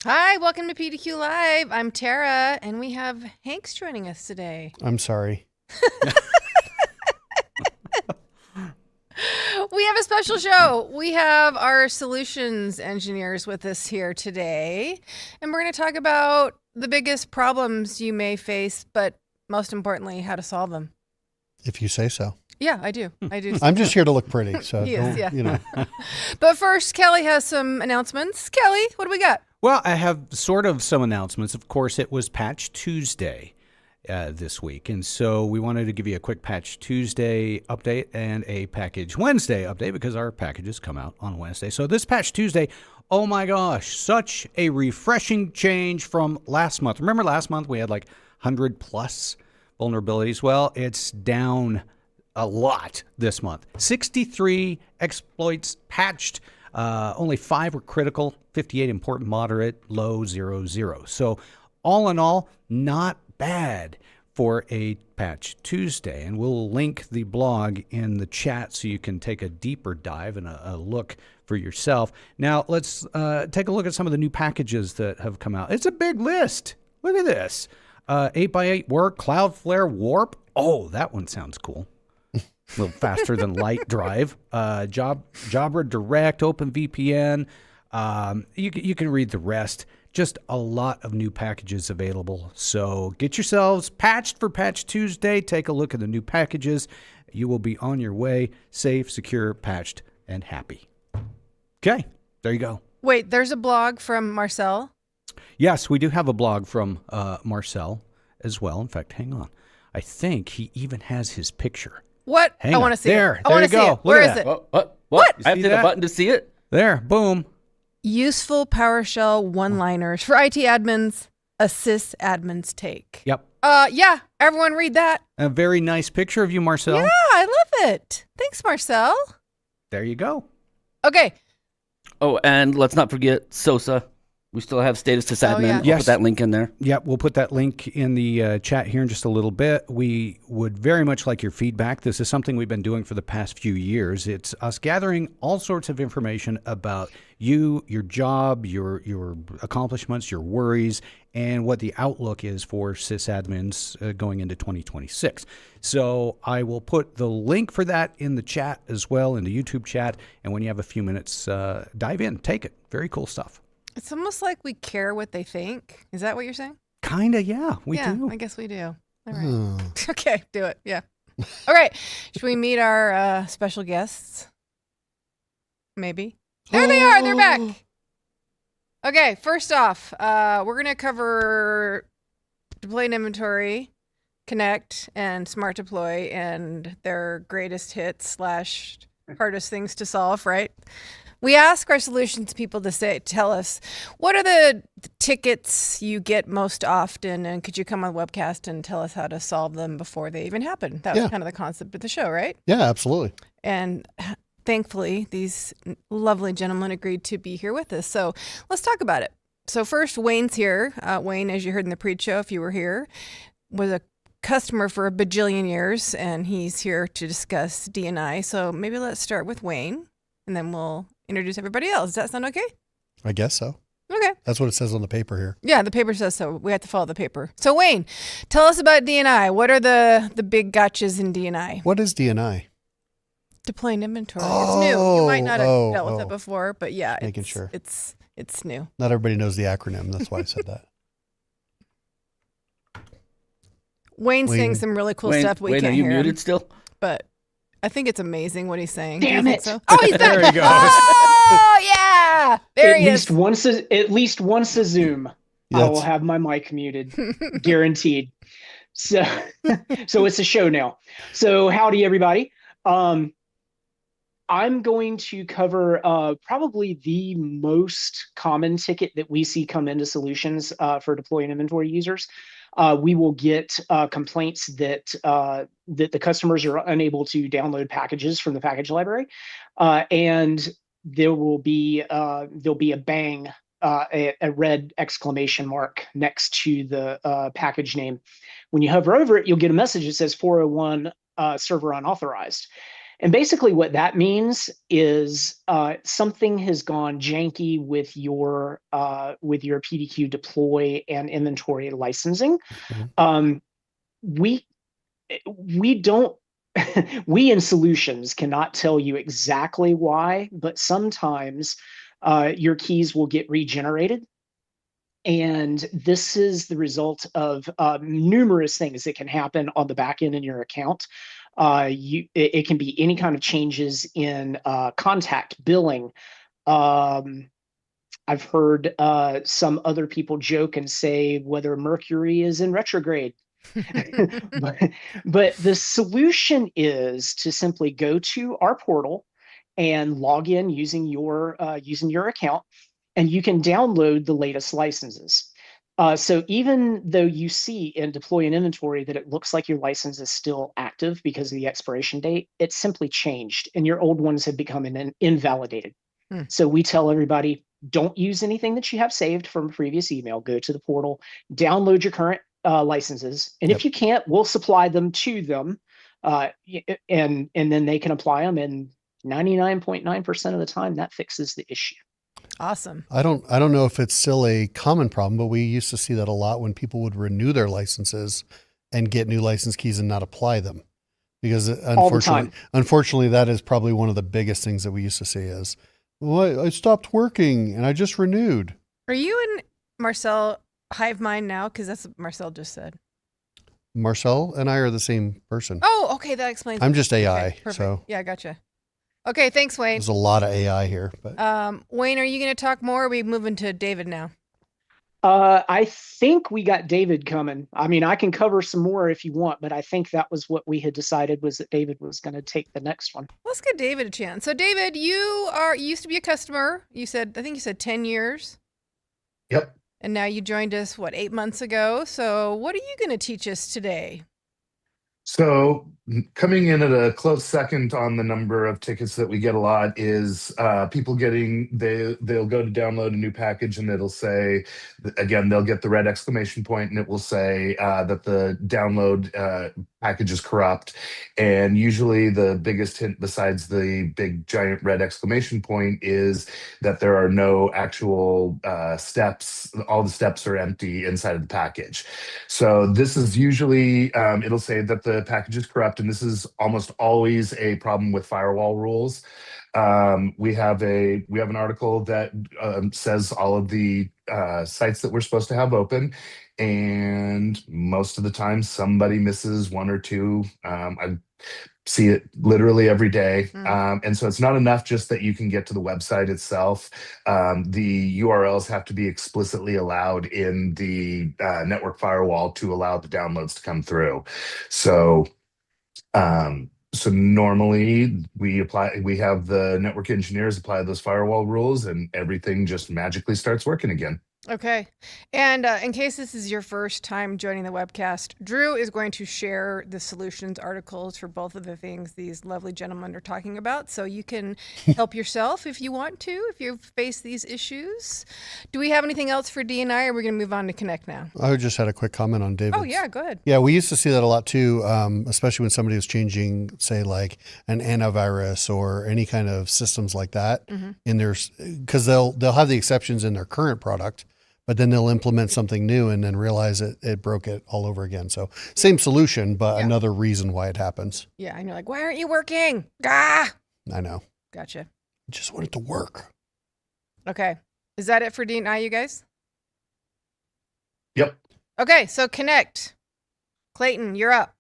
Hi, welcome to PDQ Live. I'm Tara, and we have Hanks joining us today. I'm sorry. We have a special show. We have our solutions engineers with us here today, and we're going to talk about the biggest problems you may face, but most importantly, how to solve them. If you say so. Yeah, I do. I'm just here to look pretty, so He is, yeah. you know. But first, Kelly has some announcements. Kelly, what do we got? Well, I have sort of some announcements. Of course, it was Patch Tuesday this week, and so we wanted to give you a quick Patch Tuesday update and a Package Wednesday update because our packages come out on Wednesday. So this Patch Tuesday, oh my gosh, such a refreshing change from last month. Remember last month we had like 100 plus vulnerabilities? Well, it's down a lot this month. 63 exploits patched. Only 5 were critical, 58 important, moderate, low, 0. So all in all, not bad for a Patch Tuesday. And we'll link the blog in the chat so you can take a deeper dive and a look for yourself. Now, let's take a look at some of the new packages that have come out. It's a big list. Look at this. 8x8 work, Cloudflare warp. Oh, that one sounds cool. A little faster than light drive. Jabra Direct, OpenVPN. You can read the rest. Just a lot of new packages available. So get yourselves patched for Patch Tuesday. Take a look at the new packages. You will be on your way, safe, secure, patched, and happy. Okay, there you go. Wait, there's a blog from Marcel. Yes, we do have a blog from Marcel as well. In fact, hang on. I think he even has his picture. What? Hang I on. want to see There, it. I there want you to see go. it. Where Look is at it? that. What? You I have see to hit a that? button to see it? There, boom. Useful PowerShell one-liners for IT admins, a sysadmins take. Yep. Yeah, everyone read that. A very nice picture of you, Marcel. Yeah, I love it. Thanks, Marcel. There you go. Okay. Oh, and let's not forget SOSA. We still have status sysadmin. yeah. I'll Yes. put that link in there. Yep, we'll put that link in the chat here in just a little bit. We would very much like your feedback. This is something we've been doing for the past few years. It's us gathering all sorts of information about you, your job, your accomplishments, your worries, and what the outlook is for sysadmins going into 2026. So I will put the link for that in the chat as well, in the YouTube chat. And when you have a few minutes, dive in, take it. Very cool stuff. It's almost like we care what they think. Is that what you're saying? Kinda, yeah, we yeah, do. I guess we do. All right. Hmm. Okay, do it. Yeah. All right. Should we meet our special guests? Maybe. There they are. They're back. Okay, first off, we're going to cover Deploy and Inventory, Connect, and SmartDeploy, and their greatest hits / hardest things to solve, right? We ask our solutions people to tell us, what are the tickets you get most often, and could you come on webcast and tell us how to solve them before they even happen? That was Yeah. kind of the concept of the show, right? Yeah, absolutely. And thankfully, these lovely gentlemen agreed to be here with us. So let's talk about it. So first, Wayne's here. Wayne, as you heard in the pre-show, if you were here, was a customer for a bajillion years, and he's here to discuss D&I. So maybe let's start with Wayne, and then we'll introduce everybody else. Does that sound okay? I guess so. Okay. That's what it says on the paper here. Yeah, the paper says so. We have to follow the paper. So Wayne, tell us about D&I. What are the big gotchas in D&I? What is DNI? Deploying inventory. It's new. You might not have dealt with it oh. before, but yeah, Making sure. It's new. Not everybody knows the acronym. That's why I said that. Wayne's Wayne. saying some really cool Wayne, stuff we Wayne, can't are you hear muted him, still? but I think it's amazing what he's saying. Damn Do you think it. so? Oh, he's back. There he goes. Oh, yeah. There he is. At least once a Zoom, I will That's- have my mic muted, guaranteed. So, so it's a show now. So, howdy everybody. I'm going to cover probably the most common ticket that we see come into solutions for Deploy and Inventory users. We will get complaints that that the customers are unable to download packages from the package library, and there'll be a bang, a red exclamation mark next to the package name. When you hover over it, you'll get a message that says 401 server unauthorized. And basically what that means is something has gone janky with your PDQ deploy and inventory licensing. Mhm. We don't we in solutions cannot tell you exactly why, but sometimes your keys will get regenerated. And this is the result of numerous things that can happen on the back end in your account. It can be any kind of changes in contact billing. I've heard some other people joke and say whether Mercury is in retrograde. but, but the solution is to simply go to our portal and log in using your account, and you can download the latest licenses. So even though you see in deploy and inventory that it looks like your license is still active because of the expiration date, it's simply changed, and your old ones have become invalidated. So we tell everybody, don't use anything that you have saved from a previous email. Go to the portal, download your current licenses, and Yep. if you can't, we'll supply them to them, and then they can apply them. And 99.9% of the time, that fixes the issue. Awesome. I don't know if it's still a common problem, but we used to see that a lot when people would renew their licenses and get new license keys and not apply them. Because All the time. unfortunately, that is probably one of the biggest things that we used to see is, well, I stopped working and I just renewed. Are you and Marcel hive mind now? Because that's what Marcel just said. Marcel and I are the same person. Oh, okay. That explains I'm it. just AI. Okay, perfect. So Yeah, gotcha. Okay, thanks, Wayne. there's a lot of AI here. But Wayne, are you going to talk more? Or are we moving to David now? I think we got David coming. I mean, I can cover some more if you want, but I think that was what we had decided, was that David was going to take the next one. Let's give David a chance. So, David, you used to be a customer. I think you said 10 years. Yep. And now you joined us, 8 months ago? So what are you going to teach us today? So coming in at a close second on the number of tickets that we get a lot is people they'll go to download a new package and it'll say, again, they'll get the red exclamation point and it will say that the download package is corrupt. And usually the biggest hint besides the big giant red exclamation point is that there are no actual steps. All the steps are empty inside of the package. So this is usually, it'll say that the package is corrupt, and this is almost always a problem with firewall rules. We have an article that says all of the sites that we're supposed to have open, and most of the time somebody misses one or two. I see it literally every day. And so it's not enough just that you can get to the website itself. The URLs have to be explicitly allowed in the network firewall to allow the downloads to come through. So normally we have the network engineers apply those firewall rules and everything just magically starts working again. Okay. And in case this is your first time joining the webcast, Drew is going to share the solutions articles for both of the things these lovely gentlemen are talking about. So you can help yourself if you want to, if you face these issues. Do we have anything else for D&I, or are we going to move on to Connect now? I just had a quick comment on David. Oh, yeah, go ahead. Yeah, we used to see that a lot too, especially when somebody was changing, say, like an antivirus or any kind of systems like that in their, because they'll have the exceptions in their current product, but then they'll implement something new and then realize it broke it all over again. So same solution, but another reason why it happens. Yeah, and you're like, why aren't you working? Ah! I know. Gotcha. I just want it to work. Okay. Is that it for D&I, you guys? Yep. Okay, so Connect. Clayton, you're up.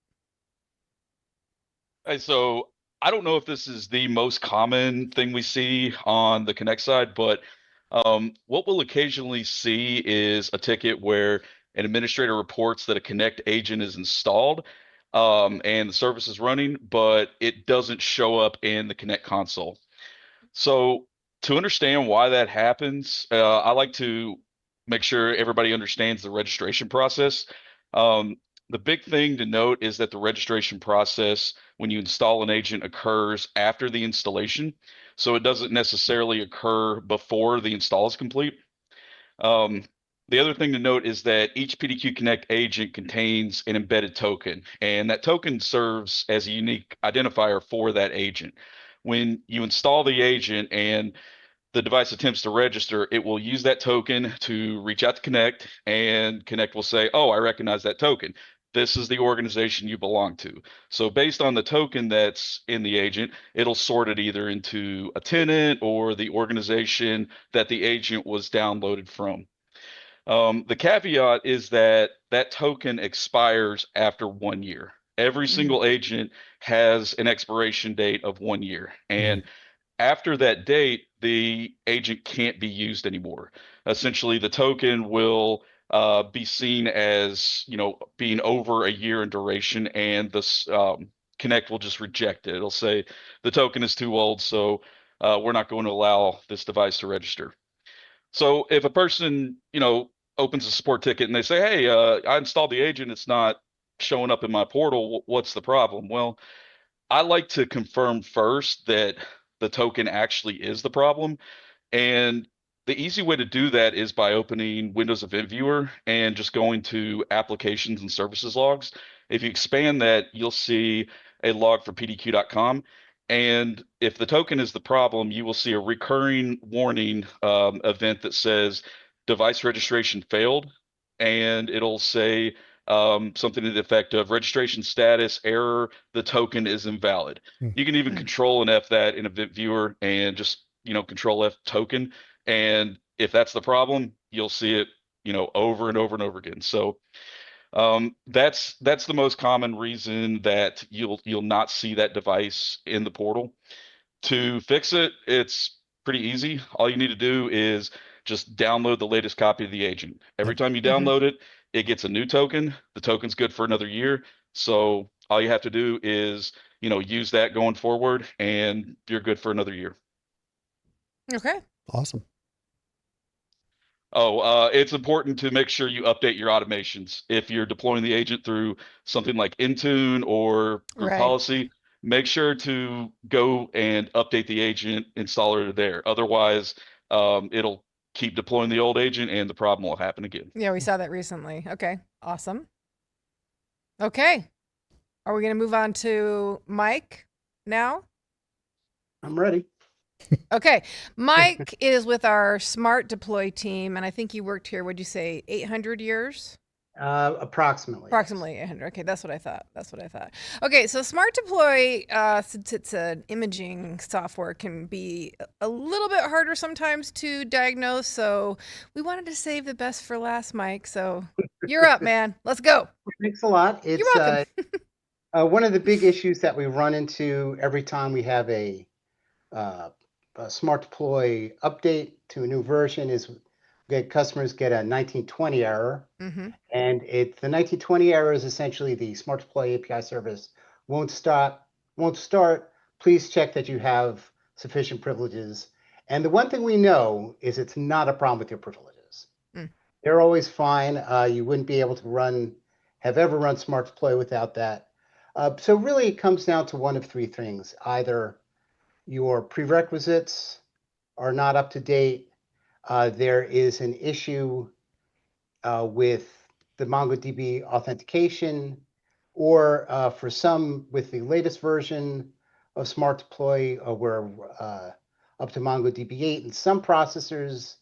Hey, so I don't know if this is the most common thing we see on the Connect side, but what we'll occasionally see is a ticket where an administrator reports that a Connect agent is installed and the service is running, but it doesn't show up in the Connect console. So to understand why that happens, I like to make sure everybody understands the registration process. The big thing to note is that the registration process, when you install an agent, occurs after the installation. So it doesn't necessarily occur before the install is complete. The other thing to note is that each PDQ Connect agent contains an embedded token, and that token serves as a unique identifier for that agent. When you install the agent and the device attempts to register, it will use that token to reach out to Connect, and Connect will say, "Oh, I recognize that token. This is the organization you belong to." So based on the token that's in the agent, it'll sort it either into a tenant or the organization that the agent was downloaded from. The caveat is that that token expires after 1 year. Every single agent has an expiration date of 1 year. And after that date, the agent can't be used anymore. Essentially, the token will be seen as, being over a year in duration, and this Connect will just reject it. It'll say the token is too old, so we're not going to allow this device to register. So if a person, opens a support ticket and they say, "Hey, I installed the agent, it's not showing up in my portal. What's the problem?" Well, I like to confirm first that the token actually is the problem. And the easy way to do that is by opening Windows Event Viewer and just going to Applications and Services Logs. If you expand that, you'll see a log for pdq.com. And if the token is the problem, you will see a recurring warning event that says device registration failed. And it'll say something to the effect of registration status error, the token is invalid. You can even control and F that in Event Viewer and just, control F token. And if that's the problem, you'll see it, over and over and over again. So that's the most common reason that you'll not see that device in the portal. To fix it, it's pretty easy. All you need to do is just download the latest copy of the agent. Every time you download it, it gets a new token. The token's good for another year. So all you have to do is, use that going forward, and you're good for another year. Okay. Awesome. Oh, it's important to make sure you update your automations. If you're deploying the agent through something like Intune or Group Right. Policy, make sure to go and update the agent installer there. Otherwise, it'll keep deploying the old agent and the problem will happen again. Yeah, we saw that recently. Okay. Awesome. Okay. Are we going to move on to Mike now? I'm ready. Okay. Mike is with our SmartDeploy team, and I think you worked here, would you say 800 years? Approximately. Approximately 800. Okay, that's what I thought. Okay, so SmartDeploy, since it's an imaging software, can be a little bit harder sometimes to diagnose. So we wanted to save the best for last, Mike. So you're up, man. Let's go. Thanks a lot. It's You're welcome. one of the big issues that we run into every time we have a SmartDeploy update to a new version is customers get a 1920 error. Mm-hmm. And the 1920 error is essentially the SmartDeploy API service won't start. Please check that you have sufficient privileges. And the one thing we know is it's not a problem with your privileges. They're always fine. You wouldn't be able to have ever run SmartDeploy without that. So really it comes down to one of three things. Either your prerequisites are not up to date, there is an issue with the MongoDB authentication, or for some with the latest version of SmartDeploy, we're up to MongoDB 8. And some processors,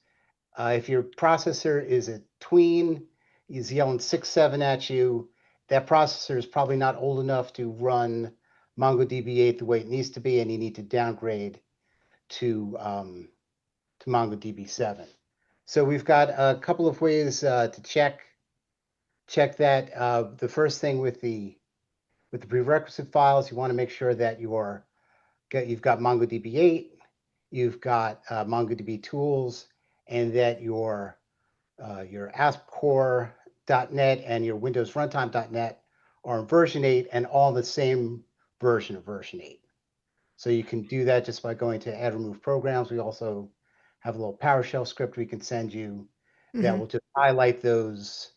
if your processor is a tween, is yelling 6.7 at you, that processor is probably not old enough to run MongoDB 8 the way it needs to be, and you need to downgrade to MongoDB 7. So we've got a couple of ways to check that. The first thing with the prerequisite files, you want to make sure that you've got MongoDB 8, you've got MongoDB tools, and that your ASP.NET and your Windows Runtime.NET are in version 8 and all the same version of version 8. So you can do that just by going to Add Remove Programs. We also have a little PowerShell script we can send you that will just highlight the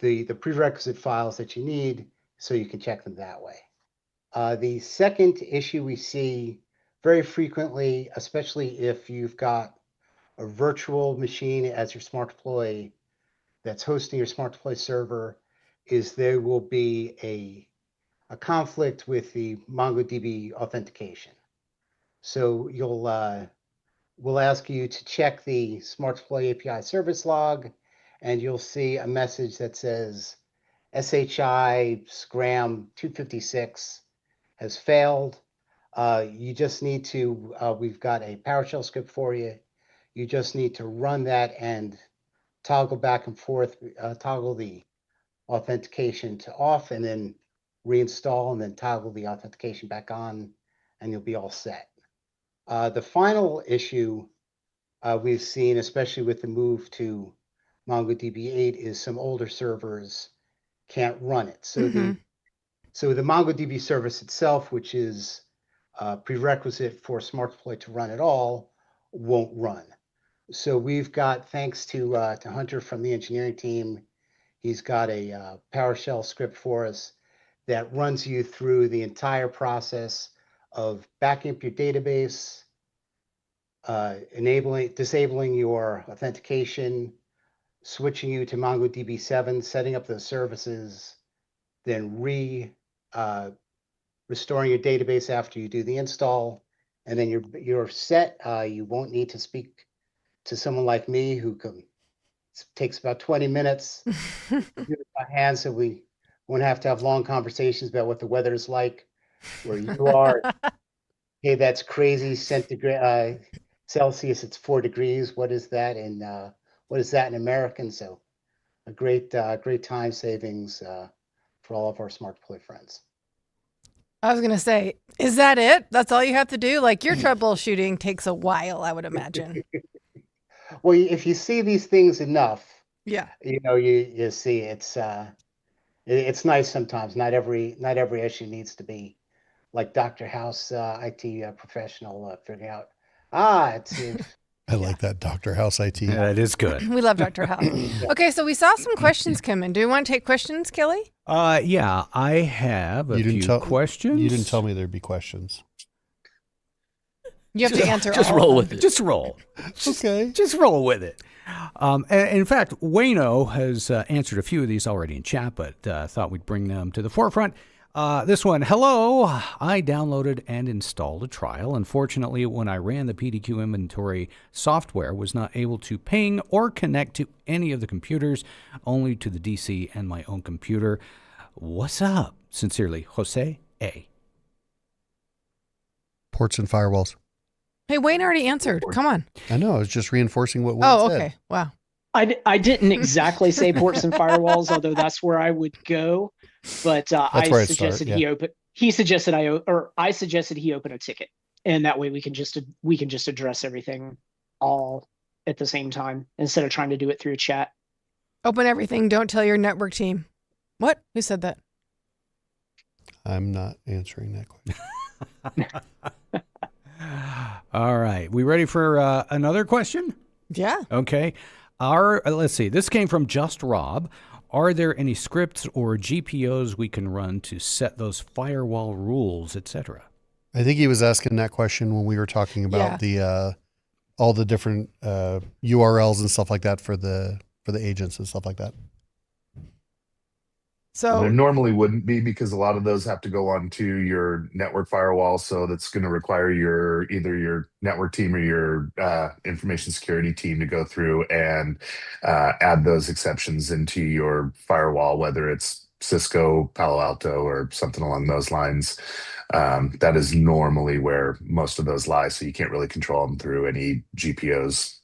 prerequisite files that you need so you can check them that way. The second issue we see very frequently, especially if you've got a virtual machine as your SmartDeploy that's hosting your SmartDeploy server is there will be a conflict with the MongoDB authentication. So we'll ask you to check the SmartDeploy API service log, and you'll see a message that says SHI Scram 256 has failed. You just need to, we've got a PowerShell script for you. You just need to run that and toggle back and forth, toggle the authentication to off, and then reinstall, and then toggle the authentication back on, and you'll be all set. The final issue we've seen, especially with the move to MongoDB 8, is some older servers can't run it. So the MongoDB service itself, which is a prerequisite for SmartDeploy to run at all, won't run. So we've got, thanks to Hunter from the engineering team, he's got a PowerShell script for us that runs you through the entire process of backing up your database, disabling your authentication, switching you to MongoDB 7, setting up those services, then restoring your database after you do the install, and then you're set. You won't need to speak to someone like me who takes about 20 minutes to do it by hand, so we won't have to have long conversations about what the weather is like where you are. Hey, that's crazy centigrade Celsius. It's 4 degrees. What is that in American? So a great time savings for all of our SmartDeploy friends. I was going to say, is that it? That's all you have to do? Like, your troubleshooting takes a while, I would imagine. Well, if you see these things enough, yeah, you see it's nice sometimes. Not every issue needs to be like Dr. House IT professional figuring out. I like that Dr. House IT. Yeah, that is good. We love Dr. House. Okay, so we saw some questions come in. Do you want to take questions, Kelly? Yeah, I have a few questions. You didn't tell me there'd be questions. You have to answer. Just roll with it. Just roll. Okay. Just roll with it. In fact, Wayno has answered a few of these already in chat, but thought we'd bring them to the forefront. This one, hello, I downloaded and installed a trial. Unfortunately, when I ran the PDQ Inventory software, was not able to ping or connect to any of the computers, only to the DC and my own computer. What's up? Sincerely, Jose A. Ports and firewalls. Hey, Wayne already answered. Come on. I know. I was just reinforcing what Wayne said. Okay. Wow. I didn't exactly say ports and firewalls, although that's where I would go. But I suggested he suggested I suggested he open a ticket, and that way we can just address everything all at the same time instead of trying to do it through chat. Open everything. Don't tell your network team. What? Who said that? I'm not answering that question. All right. We ready for another question? Yeah. Okay. Let's see. This came from Just Rob. Are there any scripts or GPOs we can run to set those firewall rules, etc.? I think he was asking that question when we were talking about the all the different URLs and stuff like that for the agents and stuff like that. So there normally wouldn't be, because a lot of those have to go onto your network firewall. So that's going to require either your network team or your information security team to go through and add those exceptions into your firewall, whether it's Cisco, Palo Alto, or something along those lines. That is normally where most of those lie. So you can't really control them through any GPOs.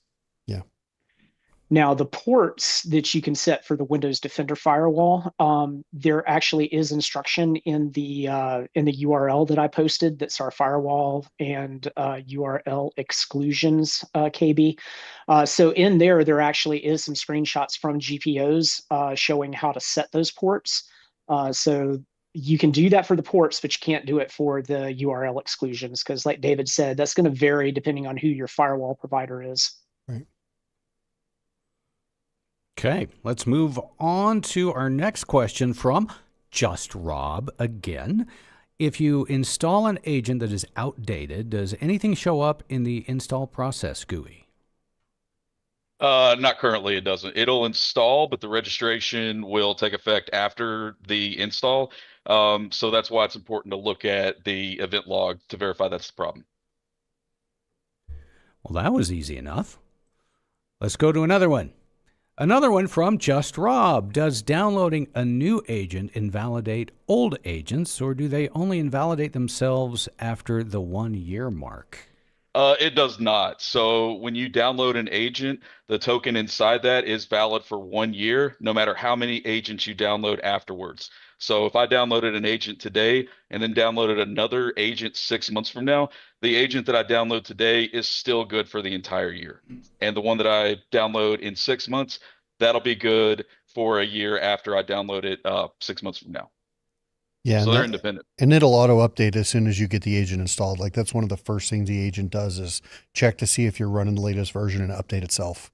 Now, the ports that you can set for the Windows Defender firewall, there actually is instruction in the URL that I posted. That's our firewall and URL exclusions KB. So in there actually is some screenshots from GPOs showing how to set those ports. So you can do that for the ports, but you can't do it for the URL exclusions, because, like David said, that's going to vary depending on who your firewall provider is. Right. Okay, let's move on to our next question from Just Rob again. If you install an agent that is outdated, does anything show up in the install process GUI? Not currently, it doesn't. It'll install, but the registration will take effect after the install. So that's why it's important to look at the event log to verify that's the problem. Well, that was easy enough. Let's go to another one. Another one from Just Rob. Does downloading a new agent invalidate old agents, or do they only invalidate themselves after the 1 year mark? It does not. So when you download an agent, the token inside that is valid for 1 year, no matter how many agents you download afterwards. So if I downloaded an agent today and then downloaded another agent 6 months from now, the agent that I download today is still good for the entire year. And the one that I download in 6 months, that'll be good for a year after I download it 6 months from now. Yeah, So they're independent. And it'll auto update as soon as you get the agent installed. Like that's one of the first things the agent does is check to see if you're running the latest version and update itself.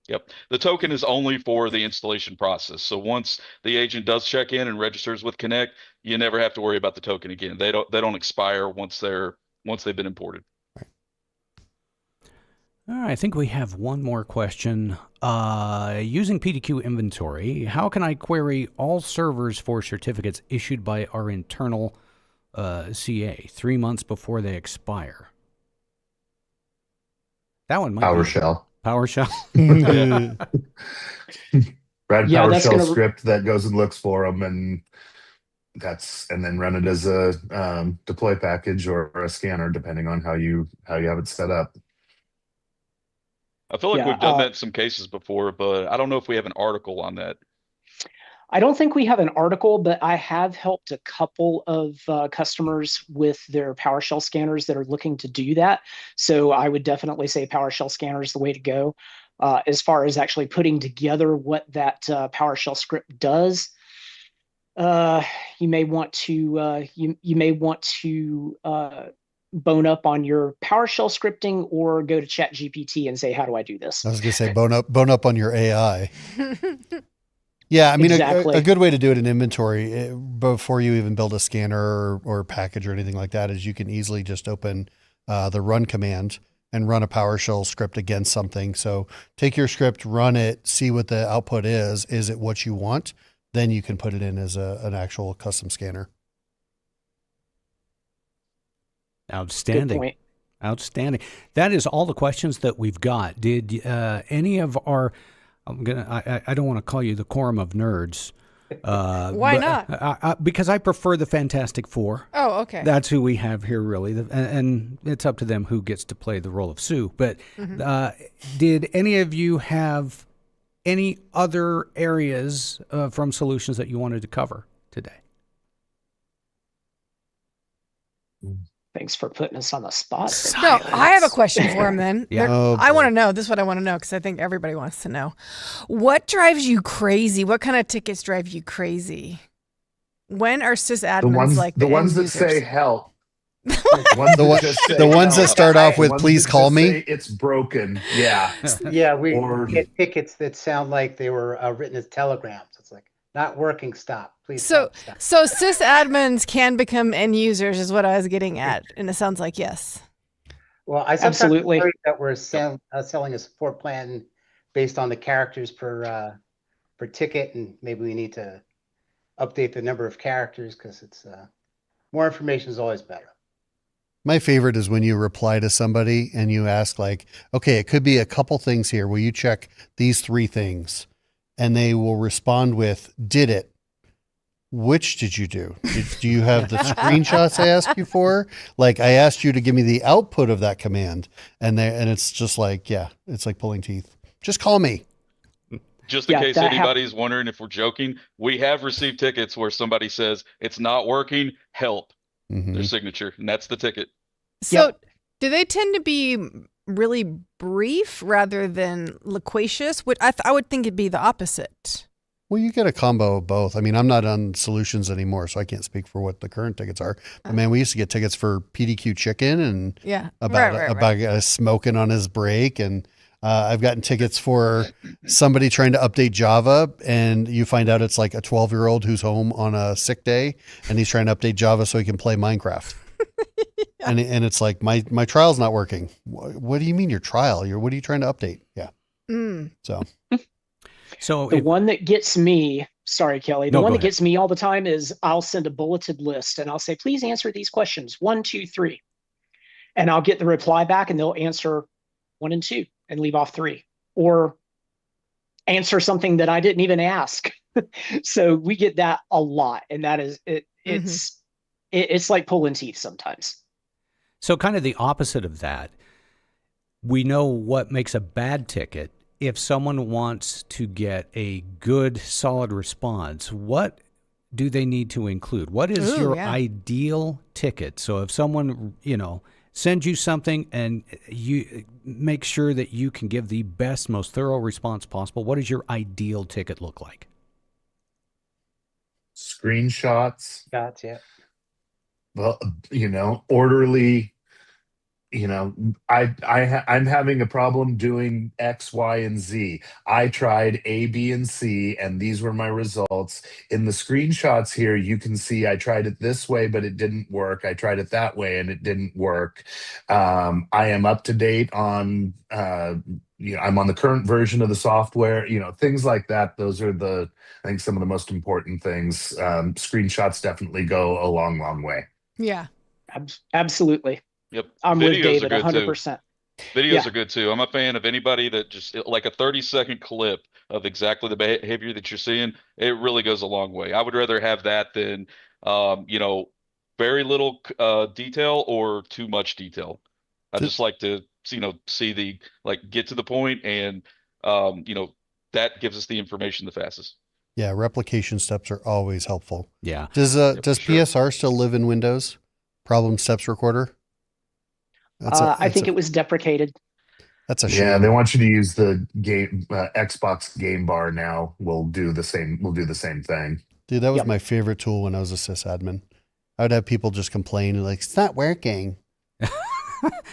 Yep. The token is only for the installation process. So once the agent does check in and registers with Connect, you never have to worry about the token again. They don't expire once they've been imported. All right, I think we have one more question. Using PDQ Inventory, how can I query all servers for certificates issued by our internal CA 3 months before they expire? That one might PowerShell. PowerShell. Write a Yeah, that's PowerShell gonna- script that goes and looks for them, and then run it as a deploy package or a scanner, depending on how you have it set up. I feel like Yeah, we've done that in some cases before, but I don't know if we have an article on that. I don't think we have an article, but I have helped a couple of customers with their PowerShell scanners that are looking to do that. So I would definitely say PowerShell scanner is the way to go. As far as actually putting together what that PowerShell script does, you may want to bone up on your PowerShell scripting or go to ChatGPT and say, how do I do this? I was going to say bone up on your AI. Yeah, I mean, Exactly. a good way to do it in inventory before you even build a scanner or package or anything like that is you can easily just open the run command and run a PowerShell script against something. So take your script, run it, see what the output is. Is it what you want? Then you can put it in as an actual custom scanner. Outstanding. Good point. Outstanding. That is all the questions that we've got. Did any of our, I don't want to call you the quorum of nerds. Why not? Because I prefer the Fantastic Four. Oh, okay. That's who we have here, really. And it's up to them who gets to play the role of Sue. But did any of you have any other areas from Solutions that you wanted to cover today? Thanks for putting us on the spot. No, I have a question for him then. Yeah. Oh, I want boy. to know. This is what I want to know because I think everybody wants to know. What drives you crazy? What kind of tickets drive you crazy? When are sysadmins like The ones end that say users? help. The ones that start off with, "Please call me." It's broken. Yeah. Yeah, we Or- get tickets that sound like they were written as telegrams. It's like, not working, stop. Please So, stop. so sysadmins can become end users, is what I was getting at, and it sounds like yes. Well, I sometimes Absolutely. worry that we're selling a support plan based on the characters per ticket, and maybe we need to update the number of characters because it's more information is always better. My favorite is when you reply to somebody and you ask like, okay, it could be a couple things here. Will you check these 3 things? And they will respond with, did it? Which did you do? Do you have the screenshots I asked you for? Like I asked you to give me the output of that command. And it's just like, yeah, it's like pulling teeth. Just call me. Just in Yeah, case that anybody's wondering if we're joking, we have received tickets where somebody says it's not working, help, Mhm. their signature, and that's the ticket. So, do they tend to be really brief rather than loquacious? I would think it'd be the opposite. Well, you get a combo of both. I mean, I'm not on Solutions anymore, so I can't speak for what the current tickets are. But man, we used to get tickets for PDQ chicken and Yeah. about right. a guy smoking on his break. And I've gotten tickets for somebody trying to update Java, and you find out it's like a 12-year-old who's home on a sick day, and he's trying to update Java so he can play Minecraft. And it's like my trial's not working. What do you mean your trial? What are you trying to update? Yeah. So The one that gets me, sorry, Kelly, the No, one go that gets me all the time is I'll send a bulleted list and I'll say, please answer these questions 1, 2, 3. And I'll get the reply back and they'll answer 1 and 2 and leave off 3, or answer something that I didn't even ask. So we get that a lot. And that is it. It's like pulling teeth sometimes. So kind of the opposite of that. We know what makes a bad ticket. If someone wants to get a good, solid response, what do they need to include? What is your ideal ticket? So if someone, sends you something and you make sure that you can give the best, most thorough response possible, what does your ideal ticket look like? Screenshots. Gotcha. Well, orderly. I'm having a problem doing X, Y, and Z. I tried A, B, and C, and these were my results. In the screenshots here, you can see I tried it this way, but it didn't work. I tried it that way, and it didn't work. I am up to date on, I'm on the current version of the software, things like that. Those are I think some of the most important things. Screenshots definitely go a long, long way. Yeah. Absolutely. Yep. I'm Videos with David are good 100%. Videos are good too. I'm a fan of anybody that just like a 30-second clip of exactly the behavior that you're seeing. It really goes a long way. I would rather have that than, very little detail or too much detail. I just like to, see get to the point and, that gives us the information the fastest. Yeah, replication steps are always helpful. Yeah. Does sure. PSR still live in Windows? Problem steps recorder? I think it was deprecated. That's a shame. Yeah, they want you to use the game Xbox game bar now. We'll do the same thing. Dude, that was my favorite tool when I was a sysadmin. I would have people just complain like, it's not working.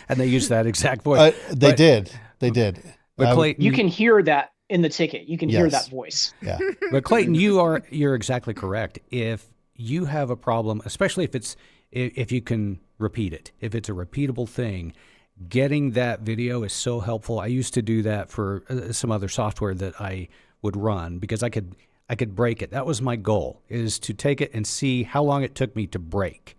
And they use that exact voice. They did. But Clayton, you can hear that in the ticket. You can hear that voice. Yeah. But Clayton, you're exactly correct. If you have a problem, especially if you can repeat it, if it's a repeatable thing, getting that video is so helpful. I used to do that for some other software that I would run because I could break it. That was my goal, is to take it and see how long it took me to break.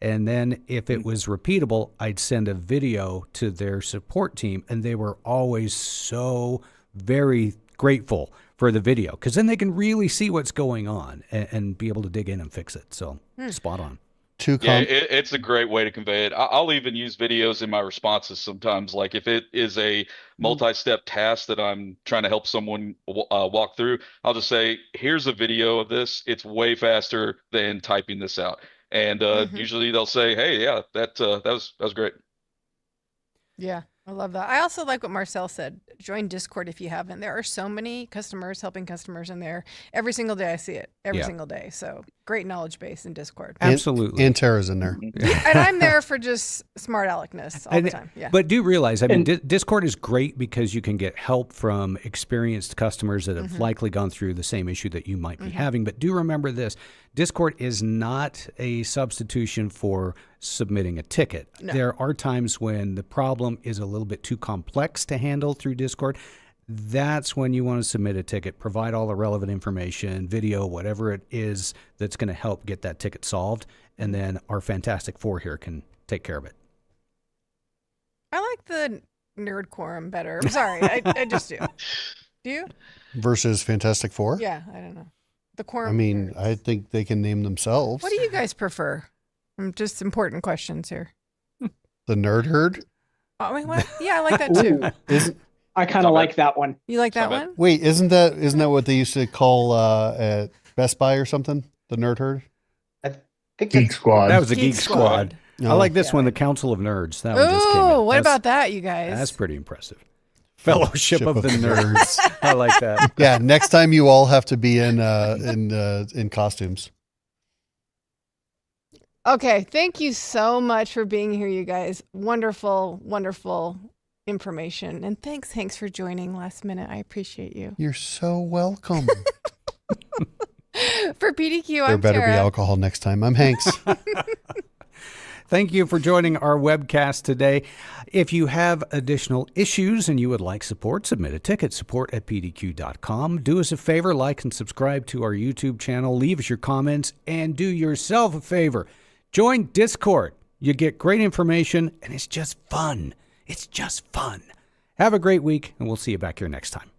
And then if it was repeatable, I'd send a video to their support team, and they were always so very grateful for the video because then they can really see what's going on and be able to dig in and fix it. So spot on. It's a great way to convey it. I'll even use videos in my responses sometimes. Like if it is a multi-step task that I'm trying to help someone walk through, I'll just say, here's a video of this. It's way faster than typing this out. And usually they'll say, hey, yeah, that was great. Yeah, I love that. I also like what Marcel said. Join Discord if you haven't. There are so many customers helping customers in there. Every single day I see it. Every single day. So great knowledge base in Discord. Absolutely. And Tara's in there. And I'm there for just smart aleckness all the time. Yeah. But do realize, Discord is great because you can get help from experienced customers that have likely gone through the same issue that you might be having. But do remember this. Discord is not a substitution for submitting a ticket. No. There are times when the problem is a little bit too complex to handle through Discord. That's when you want to submit a ticket, provide all the relevant information, video, whatever it is that's going to help get that ticket solved. And then our Fantastic Four here can take care of it. I like the Nerd Quorum better. I'm sorry. I just do. Do you? Versus Fantastic Four? Yeah, I don't know. The Quorum. I mean, I think they can name themselves. What do you guys prefer? Just important questions here. The Nerd Herd? I mean, what? Yeah, I like that too. I kind of like that one. You like that one? Wait, isn't that what they used to call at Best Buy or something? The Nerd Herd? I think Geek Squad. That was the Geek Squad. I like this one, the Council of Nerds. That one just came in. What about that, you guys? That's pretty impressive. Fellowship of the Nerds. I like that. Yeah, next time you all have to be in costumes. Okay, thank you so much for being here, you guys. Wonderful, wonderful information. And thanks, Hanks, for joining last minute. I appreciate you. You're so welcome. For PDQ, There I'm better Tara. be alcohol next time. I'm Hanks. Thank you for joining our webcast today. If you have additional issues and you would like support, submit a ticket, support@pdq.com. Do us a favor, like and subscribe to our YouTube channel. Leave us your comments and do yourself a favor. Join Discord. You get great information and it's just fun. It's just fun. Have a great week and we'll see you back here next time.